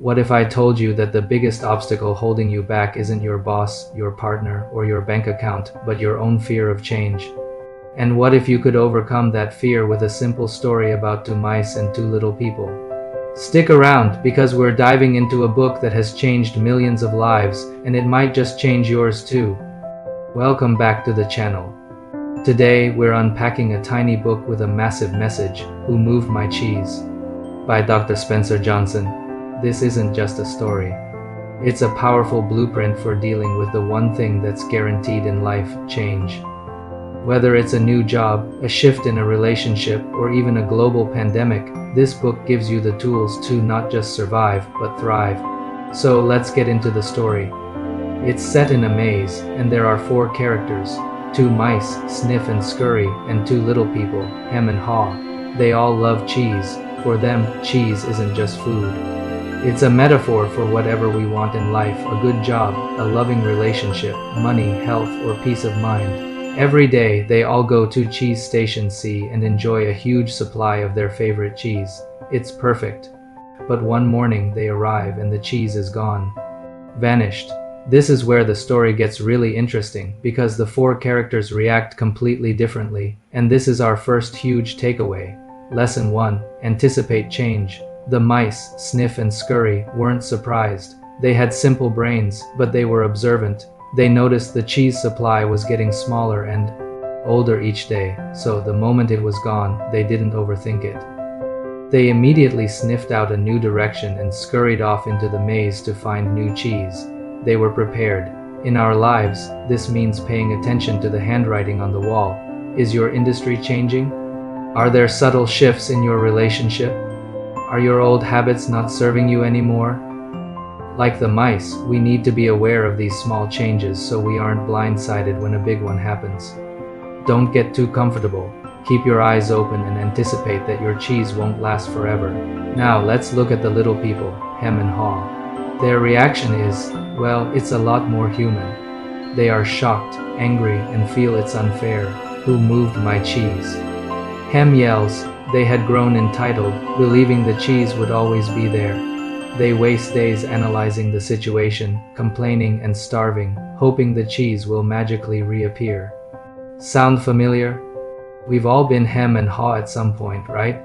What if I told you that the biggest obstacle holding you back isn't your boss, your partner, or your bank account, but your own fear of change? And what if you could overcome that fear with a simple story about two mice and two little people? Stick around, because we're diving into a book that has changed millions of lives, and it might just change yours too. Welcome back to the channel. Today, we're unpacking a tiny book with a massive message, Who Moved My Cheese? By Dr. Spencer Johnson. This isn't just a story. It's a powerful blueprint for dealing with the one thing that's guaranteed in life, change. Whether it's a new job, a shift in a relationship, or even a global pandemic, this book gives you the tools to not just survive, but thrive. So let's get into the story. It's set in a maze, and there are 4 characters. 2 mice, Sniff and Scurry, and 2 little people, Hem and Haw. They all love cheese. For them, cheese isn't just food. It's a metaphor for whatever we want in life, a good job, a loving relationship, money, health, or peace of mind. Every day, they all go to Cheese Station C and enjoy a huge supply of their favorite cheese. It's perfect. But one morning, they arrive and the cheese is gone. Vanished. This is where the story gets really interesting, because the 4 characters react completely differently, and this is our first huge takeaway. Lesson 1. Anticipate change. The mice, Sniff and Scurry, weren't surprised. They had simple brains, but they were observant. They noticed the cheese supply was getting smaller and older each day, so the moment it was gone, they didn't overthink it. They immediately sniffed out a new direction and scurried off into the maze to find new cheese. They were prepared. In our lives, this means paying attention to the handwriting on the wall. Is your industry changing? Are there subtle shifts in your relationship? Are your old habits not serving you anymore? Like the mice, we need to be aware of these small changes so we aren't blindsided when a big one happens. Don't get too comfortable. Keep your eyes open and anticipate that your cheese won't last forever. Now let's look at the little people, Hem and Haw. Their reaction is, well, it's a lot more human. They are shocked, angry, and feel it's unfair. Who moved my cheese? Hem yells. They had grown entitled, believing the cheese would always be there. They waste days analyzing the situation, complaining and starving, hoping the cheese will magically reappear. Sound familiar? We've all been Hem and Haw at some point, right?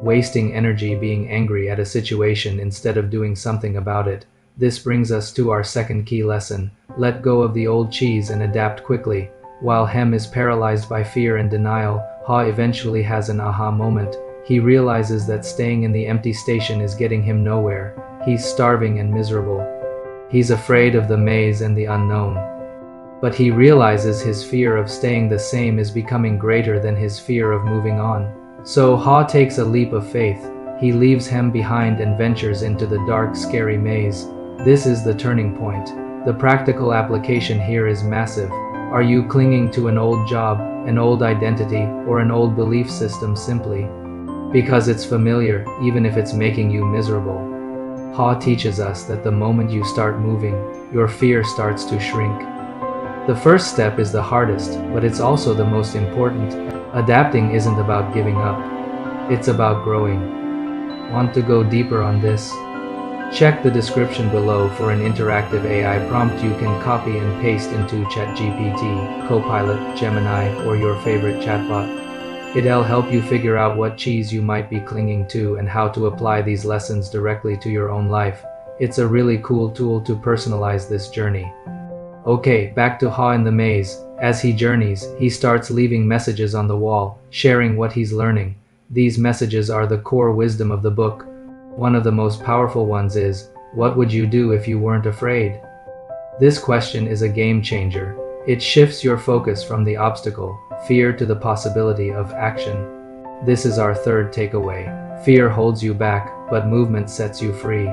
Wasting energy being angry at a situation instead of doing something about it. This brings us to our second key lesson. Let go of the old cheese and adapt quickly. While Hem is paralyzed by fear and denial, Haw eventually has an aha moment. He realizes that staying in the empty station is getting him nowhere. He's starving and miserable. He's afraid of the maze and the unknown. But he realizes his fear of staying the same is becoming greater than his fear of moving on. So Haw takes a leap of faith. He leaves Hem behind and ventures into the dark, scary maze. This is the turning point. The practical application here is massive. Are you clinging to an old job, an old identity, or an old belief system simply because it's familiar, even if it's making you miserable? Haw teaches us that the moment you start moving, your fear starts to shrink. The first step is the hardest, but it's also the most important. Adapting isn't about giving up. It's about growing. Want to go deeper on this? Check the description below for an interactive AI prompt you can copy and paste into ChatGPT, Copilot, Gemini, or your favorite chatbot. It'll help you figure out what cheese you might be clinging to and how to apply these lessons directly to your own life. It's a really cool tool to personalize this journey. Okay, back to Haw in the maze. As he journeys, he starts leaving messages on the wall, sharing what he's learning. These messages are the core wisdom of the book. One of the most powerful ones is, what would you do if you weren't afraid? This question is a game changer. It shifts your focus from the obstacle, fear, to the possibility of action. This is our third takeaway. Fear holds you back, but movement sets you free.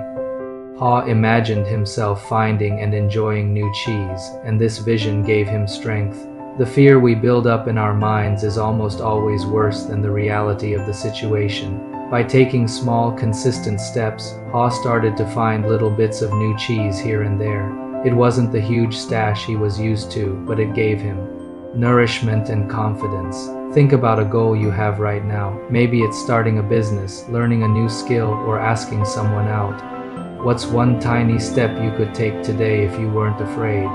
Haw imagined himself finding and enjoying new cheese, and this vision gave him strength. The fear we build up in our minds is almost always worse than the reality of the situation. By taking small, consistent steps, Haw started to find little bits of new cheese here and there. It wasn't the huge stash he was used to, but it gave him nourishment and confidence. Think about a goal you have right now. Maybe it's starting a business, learning a new skill, or asking someone out. What's one tiny step you could take today if you weren't afraid?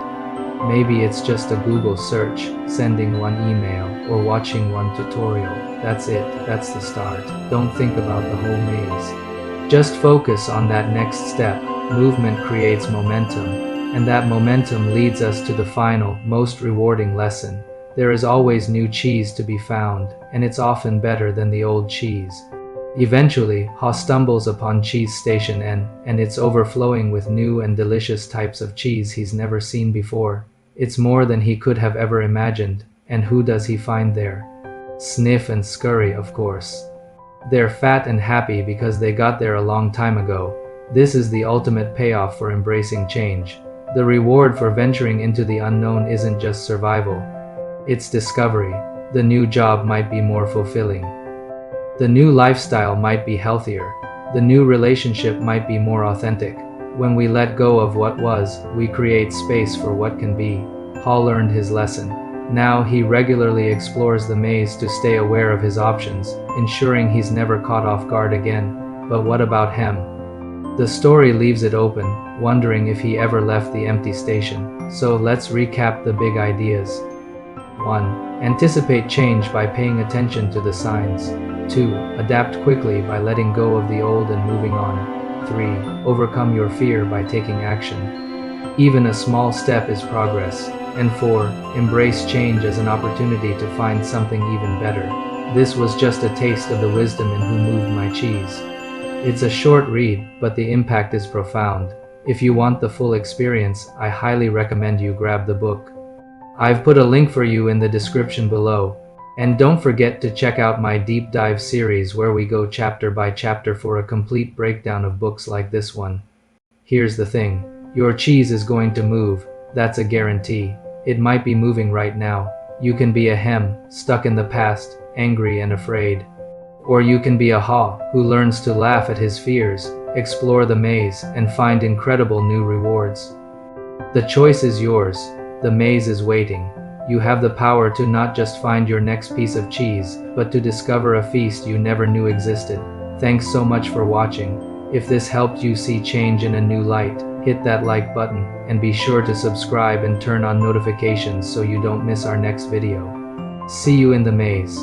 Maybe it's just a Google search, sending one email, or watching one tutorial. That's it. That's the start. Don't think about the whole maze. Just focus on that next step. Movement creates momentum, and that momentum leads us to the final, most rewarding lesson. There is always new cheese to be found, and it's often better than the old cheese. Eventually, Ha stumbles upon Cheese Station N, and it's overflowing with new and delicious types of cheese he's never seen before. It's more than he could have ever imagined, and who does he find there? Sniff and Scurry, of course. They're fat and happy because they got there a long time ago. This is the ultimate payoff for embracing change. The reward for venturing into the unknown isn't just survival. It's discovery. The new job might be more fulfilling. The new lifestyle might be healthier. The new relationship might be more authentic. When we let go of what was, we create space for what can be. Ha learned his lesson. Now he regularly explores the maze to stay aware of his options, ensuring he's never caught off guard again. But what about Hem? The story leaves it open, wondering if he ever left the empty station. So let's recap the big ideas. 1. Anticipate change by paying attention to the signs. 2. Adapt quickly by letting go of the old and moving on. 3. Overcome your fear by taking action. Even a small step is progress. And 4. Embrace change as an opportunity to find something even better. This was just a taste of the wisdom in Who Moved My Cheese. It's a short read, but the impact is profound. If you want the full experience, I highly recommend you grab the book. I've put a link for you in the description below. And don't forget to check out my deep dive series where we go chapter by chapter for a complete breakdown of books like this one. Here's the thing. Your cheese is going to move. That's a guarantee. It might be moving right now. You can be a Hem, stuck in the past, angry and afraid. Or you can be a Ha, who learns to laugh at his fears, explore the maze, and find incredible new rewards. The choice is yours. The maze is waiting. You have the power to not just find your next piece of cheese, but to discover a feast you never knew existed. Thanks so much for watching. If this helped you see change in a new light, hit that like button, and be sure to subscribe and turn on notifications so you don't miss our next video. See you in the maze.